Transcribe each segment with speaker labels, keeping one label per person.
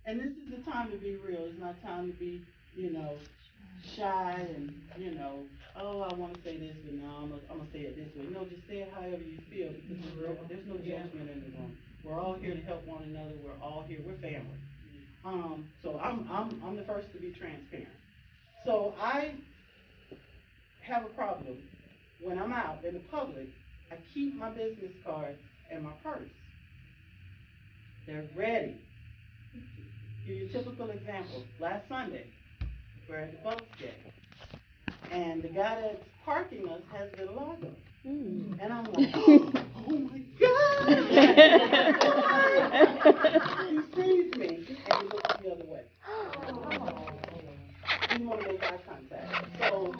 Speaker 1: And this is the time to be real. It's not time to be, you know, shy and, oh, I want to say this, but no, I'm gonna say it this way. No, just say it however you feel because there's no judgment in the room. We're all here to help one another. We're all here. We're family. So I'm the first to be transparent. So I have a problem when I'm out in the public. I keep my business card and my purse. They're ready. Give you a typical example. Last Sunday, we're at the Bucks game, and the guy that's parking us has vitiligo. And I'm like, oh my God! He sees me and he looks the other way. He didn't want to make eye contact. So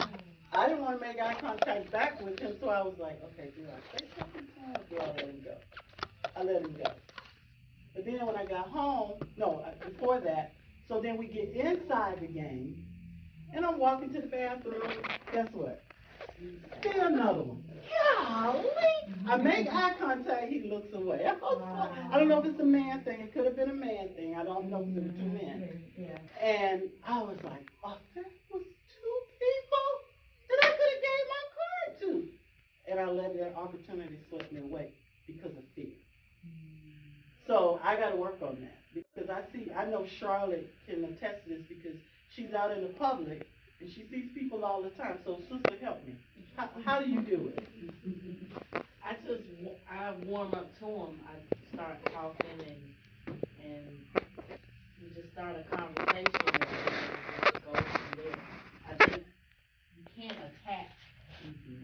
Speaker 1: I didn't want to make eye contact back with him, so I was like, okay, do I say something to him or do I let him go? I let him go. But then when I got home, no, before that, so then we get inside the game, and I'm walking to the bathroom. Guess what? Still another one. Golly! I make eye contact, he looks away. I don't know if it's a man thing. It could have been a man thing. I don't know because there were two men. And I was like, oh, there was two people that I could have gave my card to. And I let that opportunity slip me away because of fear. So I got to work on that because I know Charlotte can attest to this because she's out in the public and she sees people all the time. So sister, help me. How do you do it?
Speaker 2: I warm up to them. I start talking and we just start a conversation and just go from there. I think you can't attack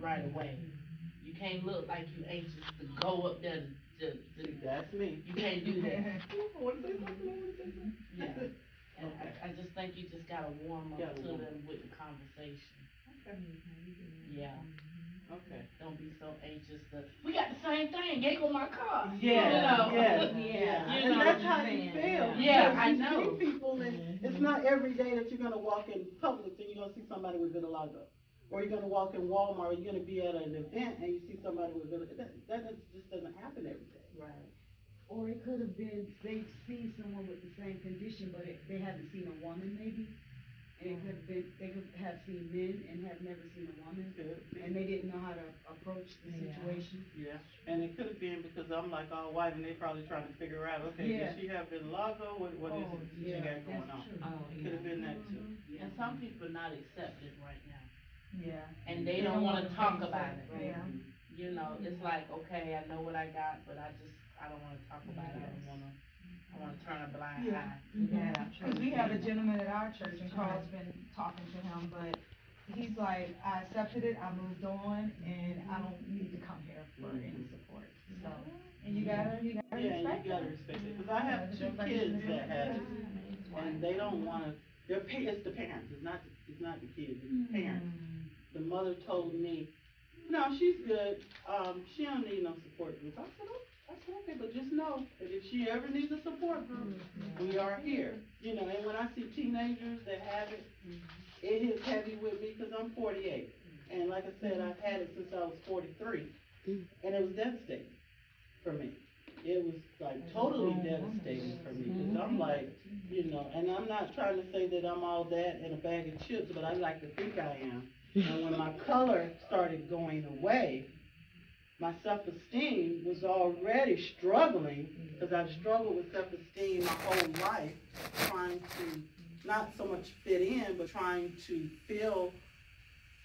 Speaker 2: right away. You can't look like you anxious to go up there
Speaker 1: That's me.
Speaker 2: You can't do that.
Speaker 1: What is it?
Speaker 2: Yeah. And okay. I just think you just gotta warm up to them with the conversation.
Speaker 1: Okay.
Speaker 2: Yeah.
Speaker 1: Okay.
Speaker 2: Don't be so anxious we got the same thing, gave on my car.
Speaker 1: Yeah. Yeah. And that's how you feel.
Speaker 2: Yeah, I know.
Speaker 1: See people and it's not every day that you're gonna walk in public and you're gonna see somebody with vitiligo. Or you're gonna walk in Walmart or you're gonna be at an event and you see somebody with vitiligo. That just doesn't happen every day.
Speaker 3: Right. Or it could have been they've seen someone with the same condition, but they haven't seen a woman maybe. And it could have been they could have seen men and have never seen a woman, and they didn't know how to approach the situation.
Speaker 1: Yeah, and it could have been because I'm like all white, and they probably trying to figure out, okay, does she have vitiligo? What is it she got going on? It could have been that too.
Speaker 2: And some people are not accepted right now.
Speaker 4: Yeah.
Speaker 2: And they don't want to talk about it.
Speaker 4: Yeah.
Speaker 2: You know, it's like, okay, I know what I got, but I don't want to talk about it. I want to turn a blind eye.
Speaker 4: Yeah, because we have a gentleman at our church, and Carl's been talking to him, but he's like, I accepted it, I moved on, and I don't need to come here for any support. So, and you gotta respect it.
Speaker 1: Yeah, you gotta respect it. Because I have two kids that have it, and they don't want to. It's the parents. It's not the kids. It's the parents. The mother told me, no, she's good. She don't need no support group. I said, okay, but just know that if she ever needs a support group, we are here. And when I see teenagers that have it, it hits heavy with me because I'm 48. And like I said, I've had it since I was 43. And it was devastating for me. It was like totally devastating for me because I'm like, and I'm not trying to say that I'm all that in a bag of chips, but I like to think I am. And when my color started going away, my self-esteem was already struggling because I've struggled with self-esteem my whole life, trying to not so much fit in, but trying to feel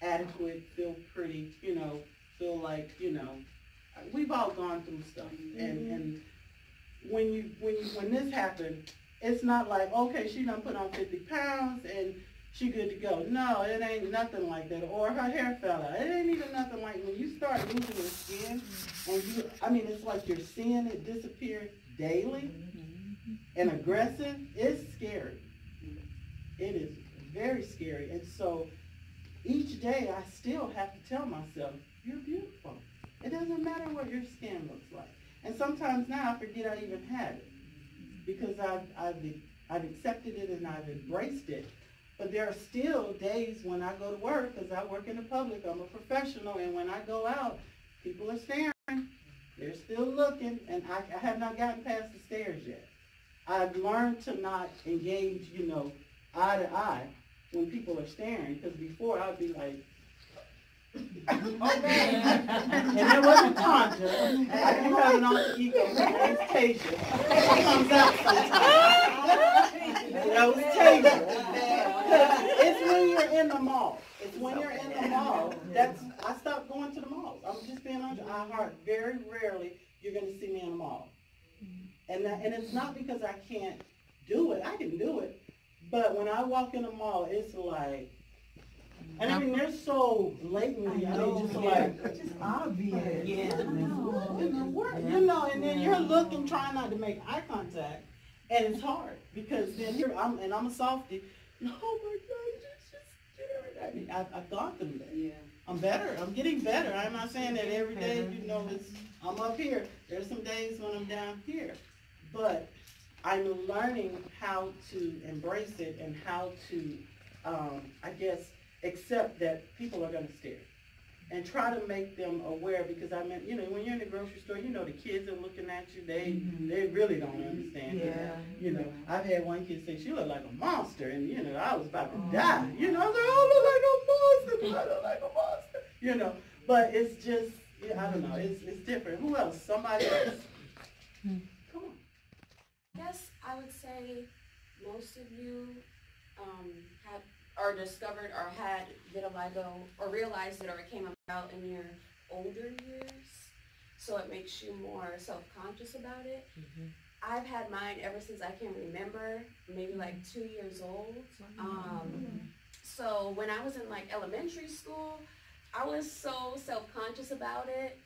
Speaker 1: adequate, feel pretty, feel like, we've all gone through stuff. And when this happened, it's not like, okay, she done put on 50 pounds and she good to go. No, it ain't nothing like that. Or her hair fell out. It ain't even nothing like when you start losing your skin and it's like you're seeing it disappear daily and aggressive. It's scary. It is very scary. And so each day I still have to tell myself, you're beautiful. It doesn't matter what your skin looks like. And sometimes now I forget I even had it because I've accepted it and I've embraced it. But there are still days when I go to work, because I work in the public, I'm a professional, and when I go out, people are staring. They're still looking, and I have not gotten past the stairs yet. I've learned to not engage, eye to eye when people are staring, because before I'd be like, okay. And there wasn't Tanja. I do have an alter ego. Her name's Tasia. It comes out sometimes. That was Tasia. Because it's when you're in the mall. It's when you're in the mall. I stopped going to the malls. I'm just being honest. Very rarely you're going to see me in the mall. And it's not because I can't do it. I can do it. But when I walk in the mall, it's like, and I mean, they're so blatantly,
Speaker 4: it's just obvious.
Speaker 1: Yeah. And then you're looking, trying not to make eye contact, and it's hard, because then I'm a softie. Oh my God, just get everything. I've gone through that. Yeah. I'm better. I'm getting better. I'm not saying that every day, I'm up here. There's some days when I'm down here. But I'm learning how to embrace it and how to, accept that people are going to stare, and try to make them aware, because when you're in the grocery store, the kids are looking at you, they really don't understand it. I've had one kid say, she looked like a monster, and I was about to die. I was like, oh, look like a monster, I look like a monster, but it's just, I don't know, it's different. Who else? Somebody else? Come on.
Speaker 5: I guess I would say most of you have or discovered or had vitiligo or realized it, or it came about in your older years, so it makes you more self-conscious about it. Mm-hmm. I've had mine ever since I can remember, maybe like 2 years old. So when I was in like elementary school, I was so self-conscious about it.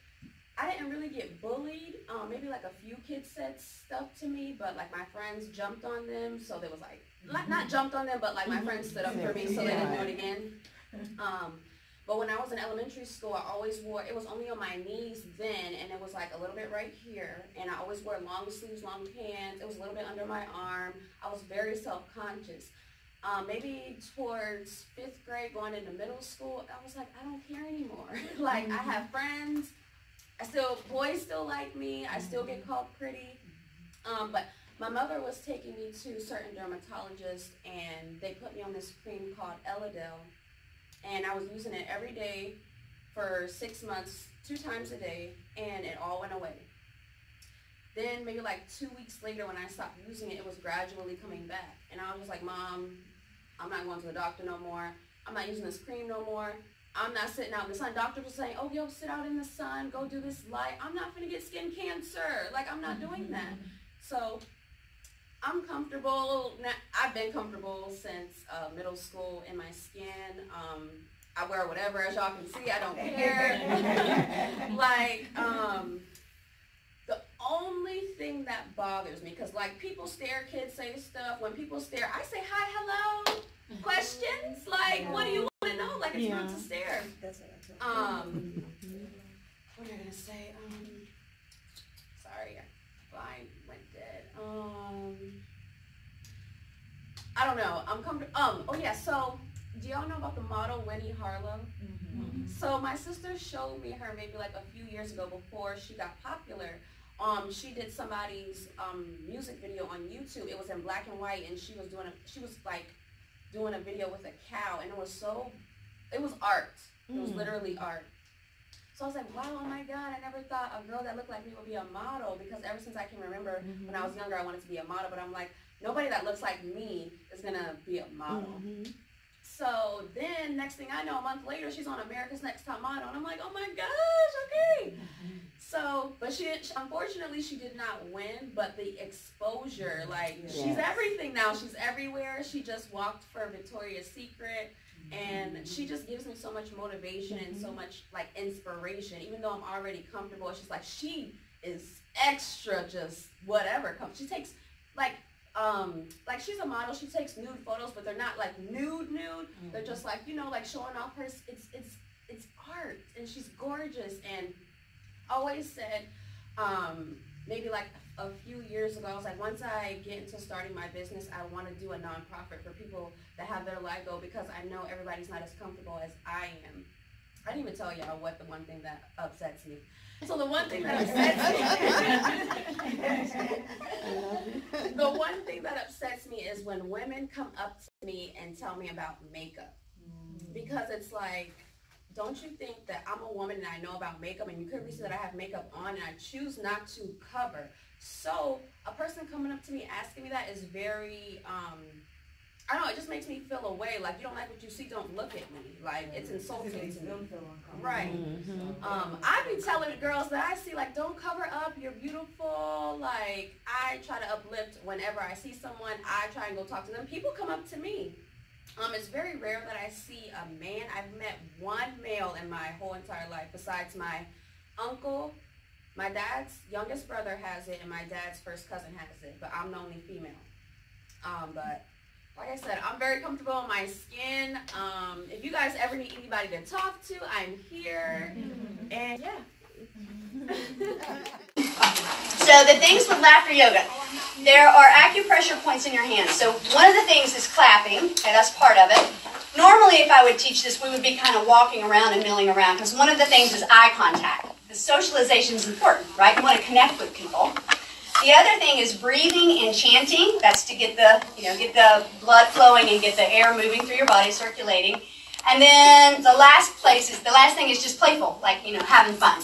Speaker 5: I didn't really get bullied. Maybe like a few kids said stuff to me, but like my friends jumped on them, so there was like, not jumped on them, but like my friends stood up for me so they didn't do it again. But when I was in elementary school, I always wore, it was only on my knees then, and it was like a little bit right here, and I always wore long sleeves, long pants. It was a little bit under my arm. I was very self-conscious. Maybe towards 5th grade, going into middle school, I was like, I don't care anymore. Like, I have friends. Boys still like me. I still get called pretty. But my mother was taking me to certain dermatologists, and they put me on this cream called Elidel. And I was using it every day for 6 months, 2 times a day, and it all went away. Then maybe like 2 weeks later, when I stopped using it, it was gradually coming back. And I was just like, Mom, I'm not going to the doctor no more. I'm not using this cream no more. I'm not sitting out in the sun. Doctors were saying, oh, yo, sit out in the sun, go do this light. I'm not going to get skin cancer. Like, I'm not doing that. So I'm comfortable. I've been comfortable since middle school in my skin. I wear whatever, as y'all can see. I don't care. The only thing that bothers me, because like people stare, kids say stuff. When people stare, I say hi, hello, questions. Like, what do you want to know? Like, it's not to stare. What am I gonna say? Sorry, I went dead. I don't know. I'm comfortable. Oh yeah. So, do y'all know about the model Winnie Harlow? Mm-hmm. So my sister showed me her maybe like a few years ago before she got popular. She did somebody's music video on YouTube. It was in black and white, and she was doing a video with a cow, and it was art. It was literally art. So I was like, wow, oh my God, I never thought a girl that looked like me would be a model, because ever since I can remember when I was younger, I wanted to be a model, but I'm like, nobody that looks like me is gonna be a model. Mm-hmm. So then, next thing I know, a month later, she's on America's Next Top Model, and I'm like, oh my gosh, okay. So, but unfortunately, she did not win, but the exposure, she's everything now. She's everywhere. She just walked for Victoria's Secret, and she just gives me so much motivation and so much, inspiration. Even though I'm already comfortable, it's just she is extra, just whatever. She takes, she's a model. She takes nude photos, but they're not nude. Mm-hmm. They're just showing off her. It's art, and she's gorgeous. And always said, maybe a few years ago, I was like, once I get into starting my business, I want to do a nonprofit for people that have vitiligo, because I know everybody's not as comfortable as I am. I didn't even tell y'all what the one thing that upsets me. So the one thing that upsets me, the one thing that upsets me is when women come up to me and tell me about makeup. Because it's like, don't you think that I'm a woman and I know about makeup, and you clearly see that I have makeup on and I choose not to cover. So a person coming up to me asking me that is very, I don't know, it just makes me feel away. Like, you don't like what you see, don't look at me. Like, it's insulting to me. Right. I be telling the girls that I see, like, don't cover up, you're beautiful. Like, I try to uplift whenever I see someone. I try and go talk to them. People come up to me. It's very rare that I see a man. I've met one male in my whole entire life besides my uncle. My dad's youngest brother has it, and my dad's first cousin has it, but I'm the only female. But like I said, I'm very comfortable in my skin. If you guys ever need anybody to talk to, I'm here. And yeah.
Speaker 6: So the things with laughter yoga, there are acupressure points in your hands. So one of the things is clapping. Okay, that's part of it. Normally, if I would teach this, we would be kind of walking around and milling around, because one of the things is eye contact. The socialization is important, right? You want to connect with people. The other thing is breathing and chanting. That's to get the, get the blood flowing and get the air moving through your body, circulating. And then the last thing is just playful, like, having fun.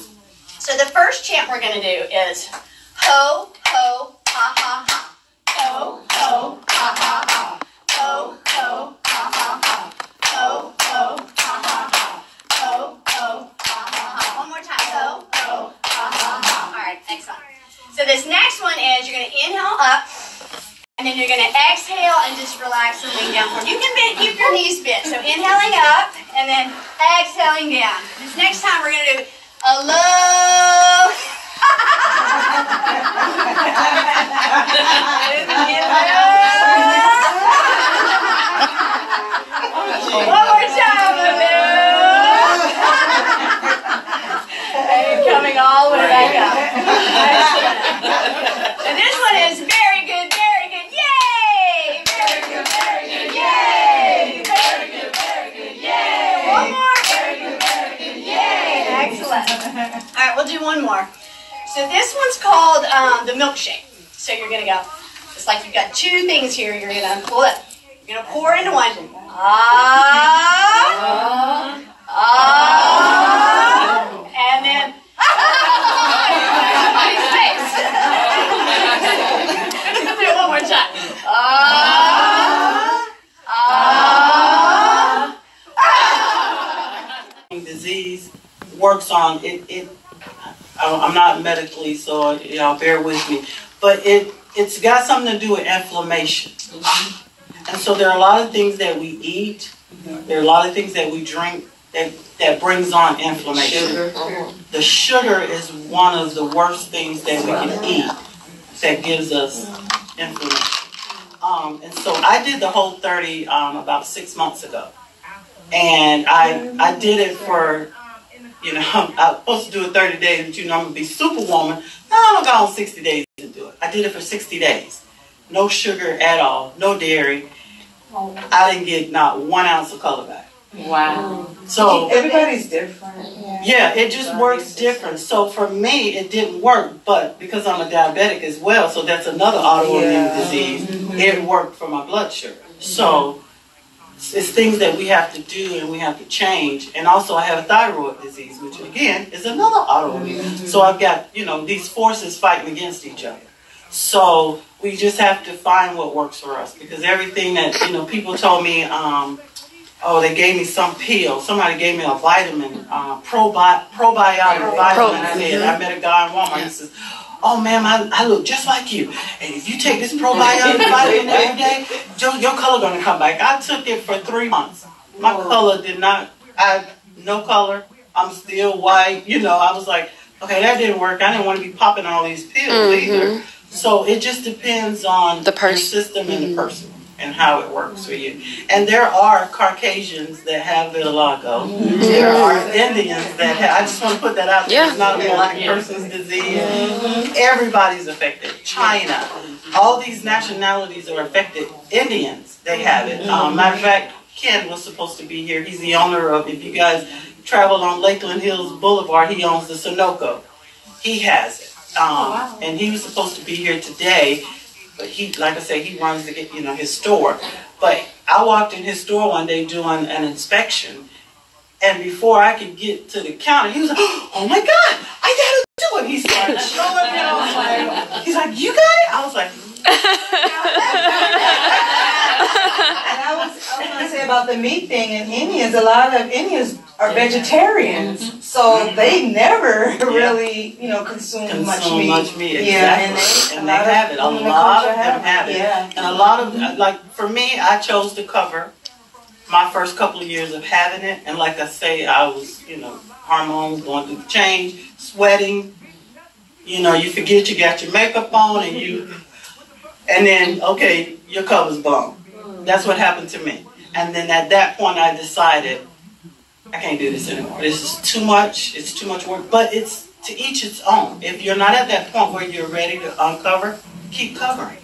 Speaker 6: So the first chant we're going to do is ho, ho, ha, ha, ha. Ho, ho, ha, ha, ha. Ho, ho, ha, ha, ha. Ho, ho, ha, ha, ha. Ho, ho, ha, ha, ha. One more time. Ho, ho, ha, ha, ha. All right, excellent. So this next one is you're going to inhale up, and then you're going to exhale and just relax and lean down forward. You can keep your knees bent. So inhaling up, and then exhaling down. This next time we're going to do a low. One more time. And coming all the way back up. And this one is very good, very good. Yay! Very good, yay! Very good, yay! One more. Very good, yay! Excellent. All right, we'll do one more. So this one's called the milkshake. So you're going to go, it's like you've got two things here. You're going to pull it. You're going to pour into one. And then, somebody's face. Let's do it one more time.
Speaker 1: Disease works on it. I'm not medically, so y'all bear with me, but it's got something to do with inflammation. And so there are a lot of things that we eat, there are a lot of things that we drink that brings on inflammation. Sugar. The sugar is one of the worst things that we can eat that gives us inflammation. And so I did the Whole 30 about 6 months ago. And I did it for, I was supposed to do it 30 days, but I'm going to be superwoman. No, I'm going to go on 60 days to do it. I did it for 60 days. No sugar at all, no dairy. I didn't get not 1 ounce of color back.
Speaker 2: Wow.
Speaker 1: So
Speaker 2: everybody's different.
Speaker 1: Yeah, it just works different. So for me, it didn't work, but because I'm a diabetic as well, so that's another autoimmune disease, it worked for my blood sugar. So it's things that we have to do and we have to change. And also I have a thyroid disease, which again is another autoimmune. So I've got, these forces fighting against each other. So we just have to find what works for us, because everything that, people told me, they gave me some pill. Somebody gave me a vitamin, probiotic vitamin. I met a guy in Walmart. He says, "Oh, ma'am, I look just like you. And if you take this probiotic vitamin every day, your color going to come back." I took it for 3 months. My color did not, no color. I'm still white. I was like, okay, that didn't work. I didn't want to be popping all these pills either. So it just depends on your system and the person and how it works for you. And there are Caucasians that have vitiligo. There are Indians that have, I just want to put that out there. It's not a black person's disease. Everybody's affected. China. All these nationalities are affected. Indians, they have it. Matter of fact, Ken was supposed to be here. He's the owner of, if you guys travel on Lakeland Hills Boulevard. He owns the Sunoco. He has it. And he was supposed to be here today, but he, like I said, he runs the, his store. But I walked in his store one day doing an inspection, and before I could get to the counter, he was like, "Oh my God, I gotta do it." He started showing me. I was like, he's like, "You got it?" I was like,
Speaker 4: And I was going to say about the meat thing in Indians, a lot of Indians are vegetarians, so they never really, consume much meat.
Speaker 1: Yeah, exactly. And they have it. A lot of them have it.
Speaker 4: Yeah.
Speaker 1: And a lot of, like, for me, I chose to cover my first couple of years of having it. And like I say, I was, hormones going through the change, sweating. You forget you got your makeup on, and then, okay, your cover's blown. That's what happened to me. And then at that point, I decided, I can't do this anymore. This is too much. It's too much work. But it's to each its own. If you're not at that point where you're ready to uncover, keep covering.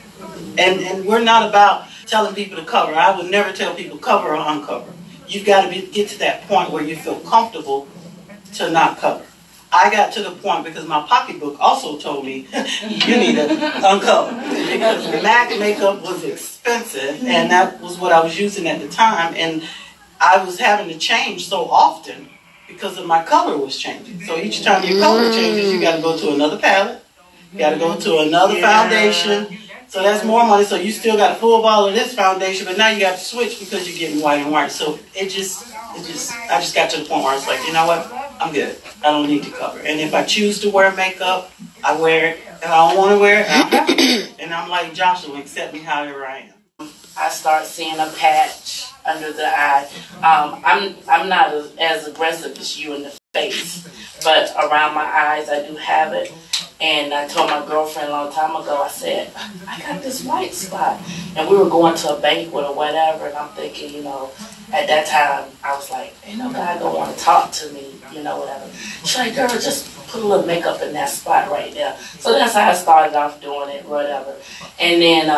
Speaker 1: And we're not about telling people to cover. I would never tell people cover or uncover. You've got to get to that point where you feel comfortable to not cover. I got to the point because my pocketbook also told me you need to uncover because MAC makeup was expensive, and that was what I was using at the time, and I was having to change so often because of my color was changing. So each time your color changes, you got to go to another palette, you got to go to another foundation. So that's more money. So you still got a full bottle of this foundation, but now you got to switch because you're getting white and white. So I just got to the point where I was like, you know what? I'm good. I don't need to cover. And if I choose to wear makeup, I wear it. If I don't want to wear it, I don't have to. And I'm like Joshua, accept me however I am.
Speaker 2: I start seeing a patch under the eye. I'm not as aggressive as you in the face, but around my eyes I do have it. And I told my girlfriend a long time ago, I said, I got this white spot. And we were going to a banquet or whatever, and I'm thinking, at that time, I was like, ain't no guy gonna want to talk to me, whatever. She's like, girl, just put a little makeup in that spot right there. So that's how I started off doing it, whatever. And then,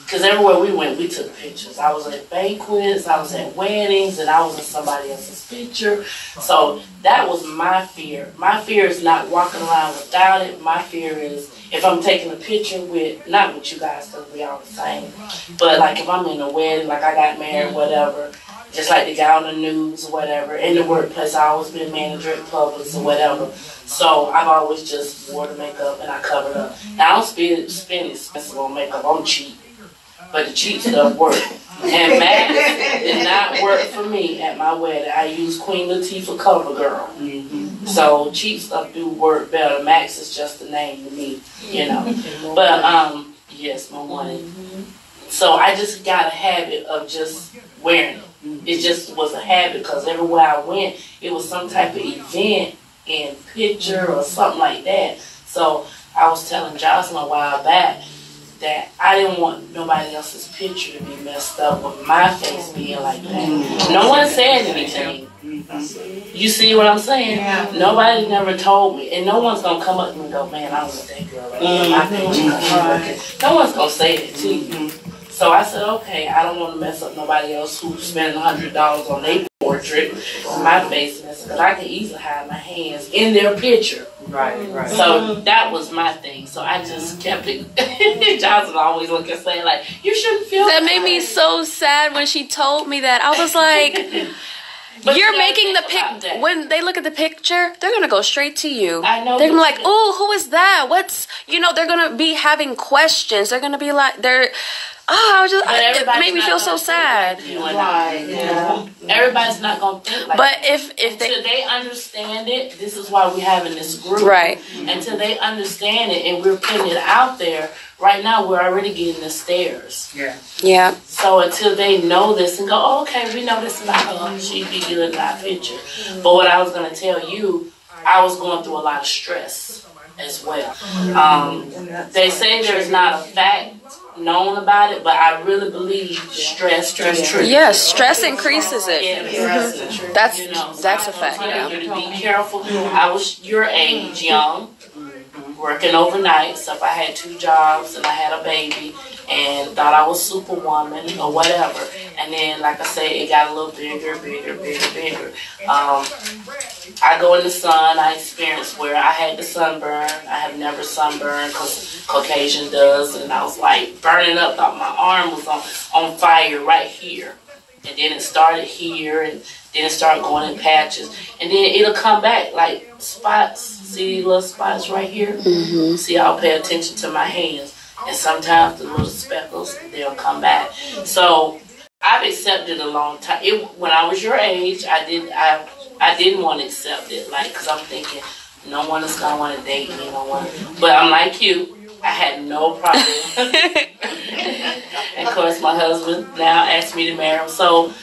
Speaker 2: because everywhere we went, we took pictures. I was at banquets, I was at weddings, and I was in somebody else's picture. So that was my fear. My fear is not walking around without it. My fear is if I'm taking a picture with, not with you guys because we all the same, but like if I'm in a wedding, like I got married, whatever, just like the guy on the news or whatever. In the workplace, I always been manager at Publix or whatever. So I've always just wore the makeup and I covered up. Now I don't spend expensive on makeup. I'm cheap. But the cheap stuff worked. And MAC did not work for me at my wedding. I used Queen Latifah CoverGirl. So cheap stuff do work better. Max is just a name to me, But yes, my money. So I just got a habit of just wearing it. It just was a habit because everywhere I went, it was some type of event and picture or something like that. So I was telling Jocelyn a while back that I didn't want nobody else's picture to be messed up with my face being like that. No one said anything. You see what I'm saying? Yeah. Nobody never told me. And no one's going to come up to me and go, man, I don't want that girl right there. My picture. No one's going to say that to you. So I said, okay, I don't want to mess up nobody else who's spending $100 on their portrait on my face because I can easily hide my hands in their picture.
Speaker 1: Right.
Speaker 2: So that was my thing. So I just kept it. Johnson always look and say like, you shouldn't feel
Speaker 7: that. Made me so sad when she told me that. I was like, you're making the pic. When they look at the picture, they're gonna go straight to you.
Speaker 2: I know.
Speaker 7: They're gonna be like, oh, who is that? What's, they're gonna be having questions. They're gonna be like, it made me feel so sad.
Speaker 2: Right. Yeah. Everybody's not gonna think like
Speaker 7: but
Speaker 2: that.
Speaker 7: if
Speaker 2: they understand it, this is why we're having this group.
Speaker 7: Right.
Speaker 2: Until they understand it and we're putting it out there, right now we're already getting the stares.
Speaker 7: Yeah.
Speaker 2: So until they know this and go, oh, okay, we know this about her, she'd be good in our picture. But what I was gonna tell you, I was going through a lot of stress as well. They say there's not a fact known about it, but I really believe stress.
Speaker 7: Yes, stress increases it.
Speaker 2: Yeah,
Speaker 7: that's a fact.
Speaker 2: I want you to be careful. I was your age, young, working overnight. So if I had 2 jobs and I had a baby, and thought I was Superwoman or whatever. And then, like I said, it got a little bigger. I go in the sun. I experienced where I had the sunburn. I have never sunburned because Caucasian does. And I was like burning up. Thought my arm was on fire right here. And then it started here. And then it started going in patches. And then it'll come back like spots. See little spots right here?
Speaker 7: Mm-hmm.
Speaker 2: See, I'll pay attention to my hands. And sometimes the little speckles, they'll come back. So I've accepted a long time. When I was your age, I didn't want to accept it, like, because I'm thinking, no one is going to want to date me, no one. But I'm like you, I had no problem. And of course, my husband now asked me to marry him. So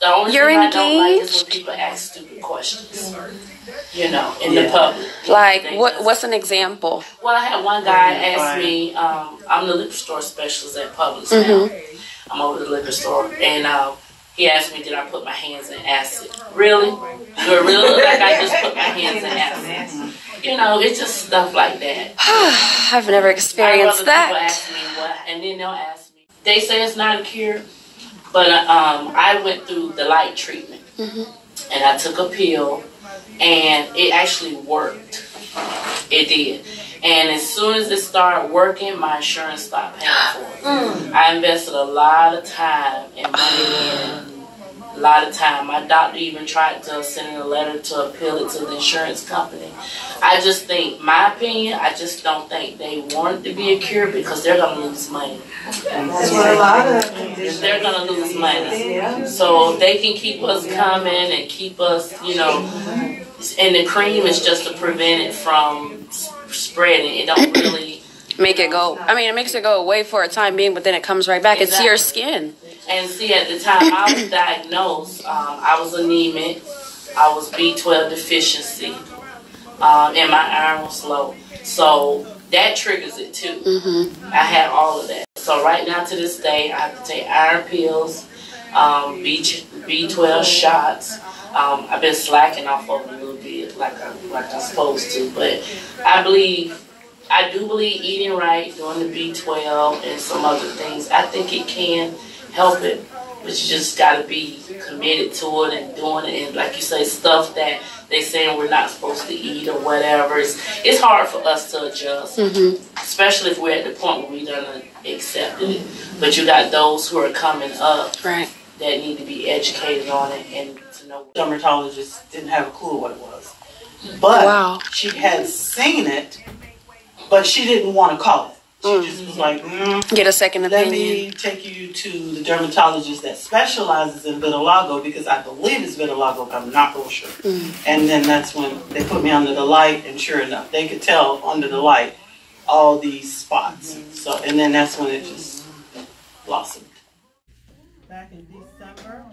Speaker 2: the only
Speaker 7: You're
Speaker 2: thing I
Speaker 7: engaged?
Speaker 2: don't like is when people ask stupid questions, you know, in the public.
Speaker 7: Like, what's an example?
Speaker 2: Well, I had one guy ask me, I'm the liquor store specialist at Publix now.
Speaker 7: Mm-hmm.
Speaker 2: I'm over the liquor store, and he asked me, did I put my hands in acid? Really? Do it really look like I just put my hands in acid? You know, it's just stuff like that.
Speaker 7: I've never experienced
Speaker 2: People
Speaker 7: that.
Speaker 2: ask me what, and then they'll ask me. They say it's not a cure, but I went through the light treatment,
Speaker 7: Mm-hmm.
Speaker 2: and I took a pill, and it actually worked. It did. And as soon as it started working, my insurance stopped paying for it. I invested a lot of time and money in it. A lot of time. My doctor even tried to send in a letter to appeal it to the insurance company. I just think, my opinion, I just don't think they want it to be a cure because they're going to lose money.
Speaker 4: That's what a lot of
Speaker 2: They're going to lose money. So they can keep us coming and keep us, you know, and the cream is just to prevent it from spreading. It don't really
Speaker 7: Make it go. I mean, it makes it go away for a time being, but then it comes right back.
Speaker 2: Exactly.
Speaker 7: It's your skin.
Speaker 2: And see, at the time I was diagnosed, I was anemic, I was B12 deficiency, and my iron was low. So that triggers it too.
Speaker 7: Mm-hmm.
Speaker 2: I had all of that. So right now to this day, I have to take iron pills, B12 shots. I've been slacking off of it a little bit, like I'm supposed to. But I do believe eating right, doing the B12 and some other things, I think it can help it. But you just got to be committed to it and doing it. And like you say, stuff that they saying we're not supposed to eat or whatever. It's hard for us to adjust,
Speaker 7: Mm-hmm.
Speaker 2: especially if we're at the point where we done accepted it. But you got those who are coming up
Speaker 7: Right.
Speaker 2: that need to be educated on it and to know.
Speaker 1: Dermatologist didn't have a clue what it was. But
Speaker 7: Wow.
Speaker 1: she had seen it, but she didn't want to call it. She just was like,
Speaker 7: Get a second
Speaker 1: let
Speaker 7: opinion.
Speaker 1: me take you to the dermatologist that specializes in vitiligo, because I believe it's vitiligo, but I'm not real sure. And then that's when they put me under the light, and sure enough, they could tell under the light all these spots. So, and then that's when it just blossomed. Back in December,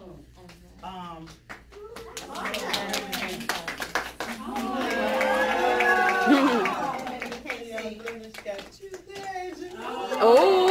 Speaker 7: Oh.